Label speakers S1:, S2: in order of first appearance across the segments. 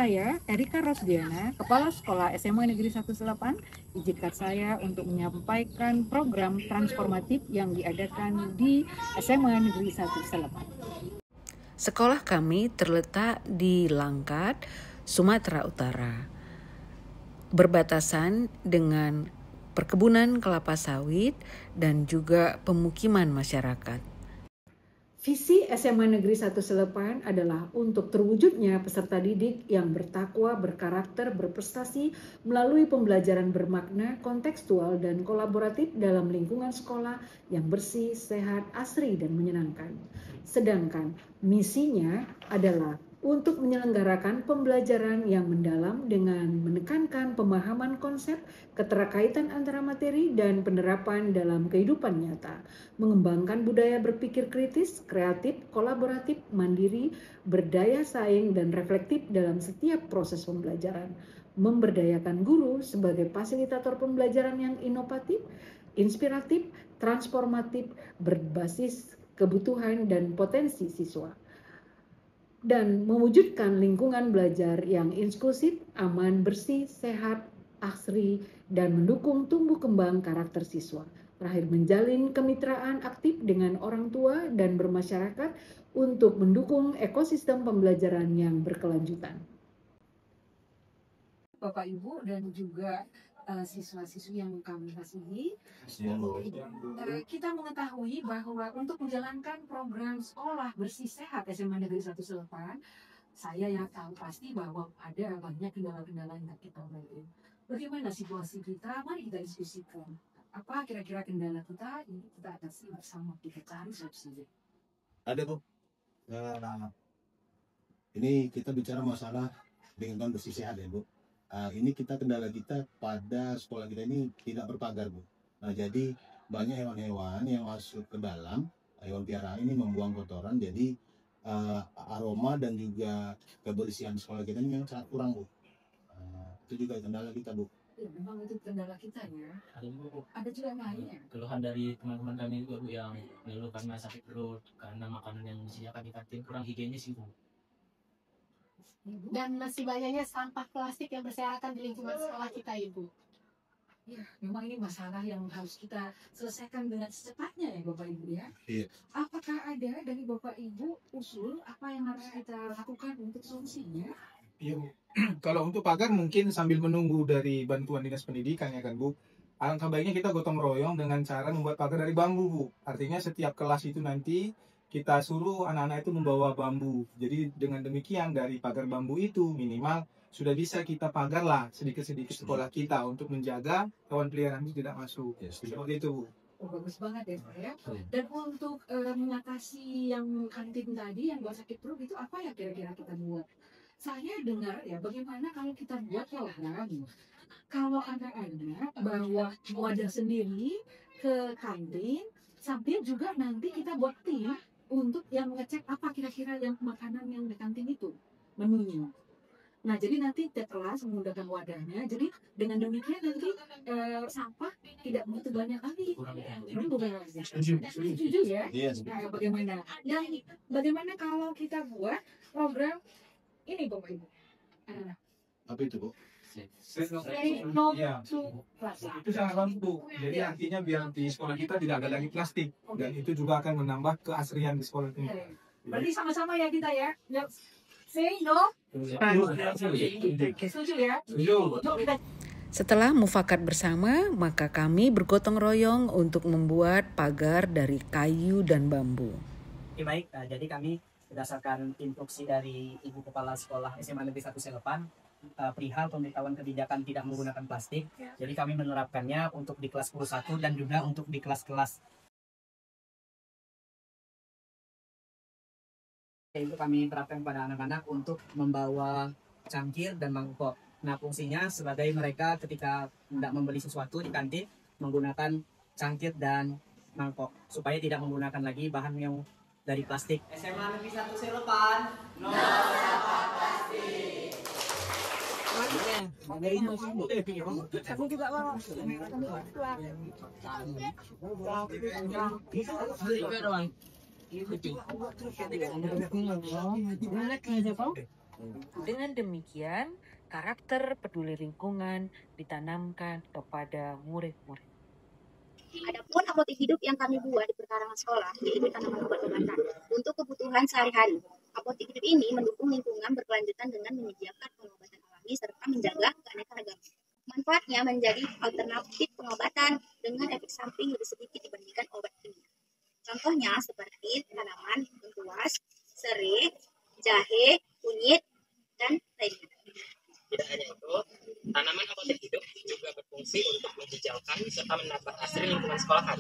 S1: Saya, Erika Rosdiana, Kepala Sekolah SMA Negeri 18, izinkan saya untuk menyampaikan program transformatif yang diadakan di SMA Negeri 18. Sekolah kami terletak di Langkat, Sumatera Utara, berbatasan dengan perkebunan kelapa sawit dan juga pemukiman masyarakat. Visi SMA Negeri 18 adalah untuk terwujudnya peserta didik yang bertakwa, berkarakter, berprestasi melalui pembelajaran bermakna, kontekstual, dan kolaboratif dalam lingkungan sekolah yang bersih, sehat, asri, dan menyenangkan. Sedangkan misinya adalah untuk menyelenggarakan pembelajaran yang mendalam dengan menekankan pemahaman konsep, keterkaitan antara materi dan penerapan dalam kehidupan nyata, mengembangkan budaya berpikir kritis, kreatif, kolaboratif, mandiri, berdaya saing, dan reflektif dalam setiap proses pembelajaran, memberdayakan guru sebagai fasilitator pembelajaran yang inovatif, inspiratif, transformatif, berbasis kebutuhan dan potensi siswa, dan mewujudkan lingkungan belajar yang inklusif, aman, bersih, sehat, asri, dan mendukung tumbuh kembang karakter siswa. Terakhir, menjalin kemitraan aktif dengan orang tua dan bermasyarakat untuk mendukung ekosistem pembelajaran yang berkelanjutan. Bapak Ibu dan juga siswa-siswi yang kami kasihi, kita mengetahui bahwa untuk menjalankan program sekolah bersih sehat SMA Negeri 18, saya yang tahu pasti bahwa ada banyak kendala-kendala yang kita lalui. Bagaimana situasi kita? Mari kita diskusikan. Apa kira-kira kendala kita? Ini kita atasi bersama, kita cari solusinya.
S2: Ada Bu. Ini kita bicara masalah lingkungan bersih sehat ya Bu. Ini kendala kita pada sekolah kita ini tidak berpagar Bu. Nah jadi banyak hewan-hewan yang masuk ke dalam, hewan piaraan ini membuang kotoran, jadi aroma dan juga kebersihan sekolah kita ini memang sangat kurang Bu. Itu juga kendala kita Bu.
S1: Ya, memang itu kendala kita ya. Ada juga yang lainnya.
S3: Keluhan dari teman-teman kami juga Bu, yang ngeluh karena sakit perut, karena makanan yang disediakan di kantin kurang higienis sih Bu.
S4: Dan masih banyaknya sampah plastik yang berserakan di lingkungan sekolah kita, Ibu.
S1: Ya, memang ini masalah yang harus kita selesaikan dengan secepatnya ya Bapak Ibu ya.
S2: Iya.
S1: Apakah ada dari Bapak Ibu usul apa yang harus kita lakukan untuk solusinya?
S5: Iya Bu. Kalau untuk pagar mungkin sambil menunggu dari bantuan dinas pendidikan ya kan Bu. Alangkah baiknya kita gotong royong dengan cara membuat pagar dari bambu Bu. Artinya setiap kelas itu nanti kita suruh anak-anak itu membawa bambu. Jadi dengan demikian dari pagar bambu itu minimal sudah bisa kita pagar lah sedikit-sedikit sekolah kita untuk menjaga hewan peliharaan itu tidak masuk. Seperti itu Bu.
S1: Oh, bagus banget ya Pak ya. Dan untuk mengatasi yang kantin tadi yang buat sakit perut itu apa ya kira-kira kita buat? Saya dengar ya bagaimana kalau kita buat program, kalau anak-anak bawa wadah sendiri ke kantin, sambil juga nanti kita buat tim untuk yang mengecek apa kira-kira yang makanan yang di kantin itu menunya. Nah jadi nanti tiap kelas menggunakan wadahnya, jadi dengan demikian nanti sampah tidak begitu banyak lagi. Setuju ya? Nah, bagaimana? Dan bagaimana kalau kita buat program ini Bapak Ibu?
S2: Apa itu Bu?
S1: No
S5: Ya.
S1: to plastic.
S5: Itu sangat bagus Bu. Jadi artinya biar di sekolah kita tidak ada lagi plastik. Dan itu juga akan menambah keasrian di sekolah ini.
S1: Berarti sama-sama ya kita ya. Say no. Setuju ya? Setelah mufakat bersama, maka kami bergotong royong untuk membuat pagar dari kayu dan bambu.
S6: Oke, baik, jadi kami berdasarkan instruksi dari Ibu Kepala Sekolah SMA Negeri 18 perihal pemberitahuan kebijakan tidak menggunakan plastik. Jadi kami menerapkannya untuk di kelas 1 dan juga untuk di kelas-kelas. Itu kami terapkan pada anak-anak untuk membawa cangkir dan mangkok. Nah, fungsinya sebagai mereka ketika hendak membeli sesuatu di kantin menggunakan cangkir dan mangkok supaya tidak menggunakan lagi bahan yang dari plastik. SMA Negeri 18 no sampah plastik.
S1: Dengan demikian, karakter peduli lingkungan ditanamkan kepada murid-murid.
S7: Adapun apotek hidup yang kami buat di perkarangan sekolah, yaitu tanaman obat-obatan untuk kebutuhan sehari-hari. Apotek hidup ini mendukung lingkungan berkelanjutan dengan menyediakan pengobatan alami serta menjaga keanekaragaman. Manfaatnya menjadi alternatif pengobatan dengan efek samping lebih sedikit dibandingkan obat kimia. Contohnya seperti tanaman lengkuas, serai, jahe, kunyit, dan lainnya.
S6: Tidak hanya itu, tanaman apotek hidup juga berfungsi untuk menghijaukan serta menambah asri lingkungan sekolahan.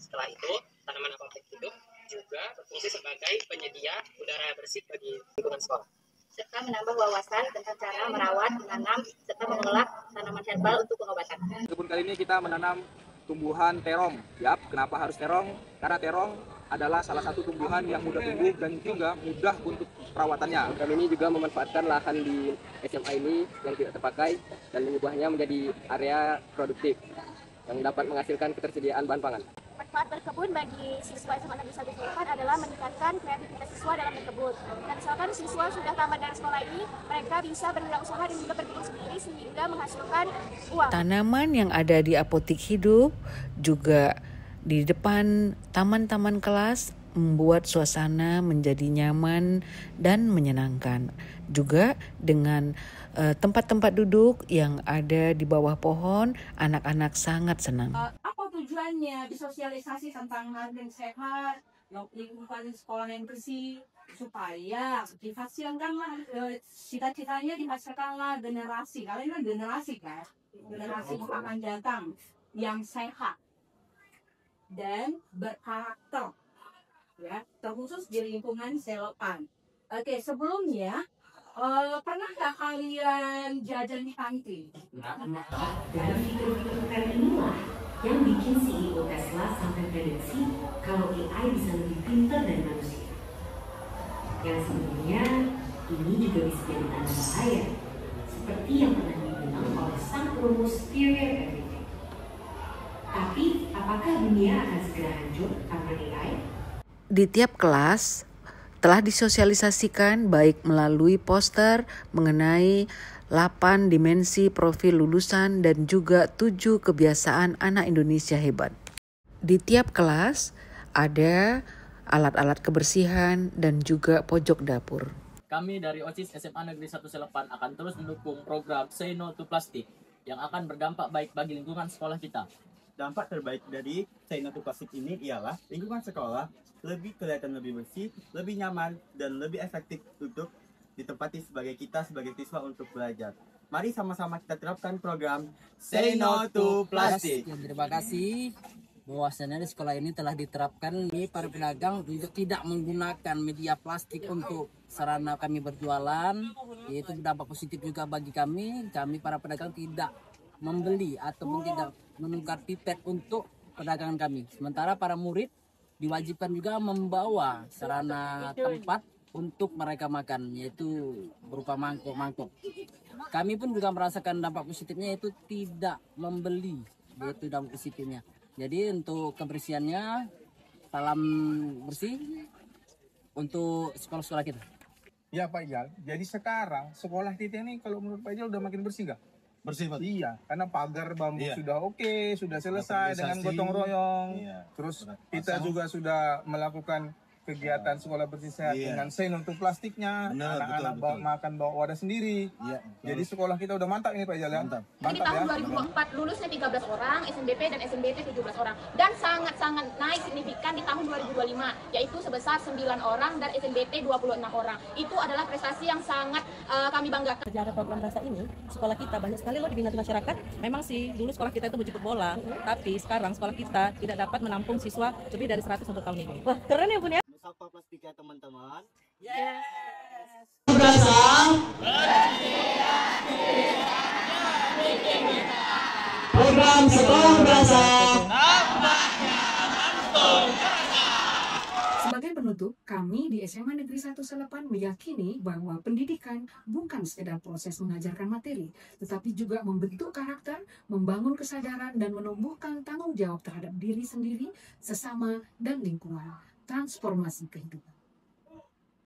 S6: Setelah itu, tanaman apotek hidup juga berfungsi sebagai penyedia udara bersih bagi lingkungan sekolah,
S7: Serta menambah wawasan tentang cara merawat, menanam, serta mengelola tanaman herbal untuk pengobatan.
S8: Kebun kali ini kita menanam tumbuhan terong. Yap, kenapa harus terong? Karena terong adalah salah satu tumbuhan yang mudah tumbuh dan juga mudah untuk perawatannya. Kami ini juga memanfaatkan lahan di SMA ini yang tidak terpakai dan mengubahnya menjadi area produktif yang dapat menghasilkan ketersediaan bahan pangan.
S9: Manfaat berkebun bagi siswa SMA Negeri 1 Selepan adalah meningkatkan kreativitas siswa dalam berkebun. Dan misalkan siswa sudah tamat dari sekolah ini, mereka bisa berwirausaha dan juga berkebun sendiri sehingga menghasilkan uang.
S1: Tanaman yang ada di apotek hidup juga di depan taman-taman kelas membuat suasana menjadi nyaman dan menyenangkan. Juga dengan tempat-tempat duduk yang ada di bawah pohon, anak-anak sangat senang.
S10: Apa tujuannya disosialisasi tentang hal yang sehat, lingkungan sekolah yang bersih, supaya dihasilkanlah cita-citanya dihasilkanlah generasi, kalau ini generasi kan, generasi yang akan datang yang sehat dan berkarakter, ya, terkhusus di lingkungan Selepan. Oke, sebelumnya pernah nggak kalian jajan di kantin?
S11: Dari fitur-fitur keren inilah yang bikin CEO Tesla sampai prediksi kalau AI bisa lebih pintar dari manusia. Yang sebenarnya ini juga bisa jadi tanda bahaya, seperti yang pernah dibilang oleh sang perumus Theory of Everything. Tapi, apakah dunia akan segera hancur karena AI?
S1: Di tiap kelas telah disosialisasikan baik melalui poster mengenai 8 dimensi profil lulusan dan juga 7 kebiasaan anak Indonesia hebat. Di tiap kelas ada alat-alat kebersihan dan juga pojok dapur.
S3: Kami dari OSIS SMA Negeri 1 Selepan akan terus mendukung program Say No to Plastic yang akan berdampak baik bagi lingkungan sekolah kita.
S12: Dampak terbaik dari Say No to Plastic ini ialah lingkungan sekolah lebih kelihatan lebih bersih, lebih nyaman, dan lebih efektif untuk ditempati sebagai siswa untuk belajar. Mari sama-sama kita terapkan program Say No to Plastic.
S6: Terima kasih. Bahwasannya di sekolah ini telah diterapkan para pedagang untuk tidak menggunakan media plastik untuk sarana kami berjualan, yaitu dampak positif juga bagi kami. Kami para pedagang tidak membeli ataupun tidak menukar pipet untuk perdagangan kami. Sementara para murid diwajibkan juga membawa sarana tempat untuk mereka makan, yaitu berupa mangkok-mangkok. Kami pun juga merasakan dampak positifnya, yaitu tidak membeli, yaitu dampak positifnya. Jadi untuk kebersihannya, salam bersih untuk sekolah-sekolah kita.
S5: Ya Pak Ijal, jadi sekarang sekolah kita ini kalau menurut Pak Ijal udah makin bersih nggak?
S2: Bersih, Pak.
S5: Iya, karena pagar bambu
S2: Iya.
S5: sudah oke, sudah selesai dengan gotong royong.
S2: Iya.
S5: Terus
S2: Sudah
S5: kita
S2: pasang.
S5: juga sudah melakukan kegiatan sekolah bersih sehat
S2: Iya.
S5: dengan Say No to plastiknya.
S2: Benar,
S5: Anak-anak
S2: betul.
S5: makan bawa wadah sendiri.
S2: Iya.
S5: Jadi sekolah kita udah mantap ini Pak Ijal ya.
S2: Mantap.
S4: Di
S5: Mantap
S4: tahun
S5: ya.
S4: 2024 lulusnya 13 orang, SNBP dan SNBT 17 orang. Dan sangat-sangat naik signifikan di tahun 2025, yaitu sebesar 9 orang dan SNBT 26 orang. Itu adalah prestasi yang sangat kami banggakan.
S13: Sejak ada program rasa ini, sekolah kita banyak sekali loh diminati masyarakat. Memang sih, dulu sekolah kita itu berjemput bola, tapi sekarang sekolah kita tidak dapat menampung siswa lebih dari 100 untuk tahun ini. Wah, keren ya Bun ya?
S12: Sampah plastik ya teman-teman.
S13: Yes!
S14: Program sekolah berasa.
S1: Sebagai penutup, kami di SMA Negeri 1 Selepan meyakini bahwa pendidikan bukan sekedar proses mengajarkan materi, tetapi juga membentuk karakter, membangun kesadaran, dan menumbuhkan tanggung jawab terhadap diri sendiri, sesama, dan lingkungan. Transformasi kehidupan.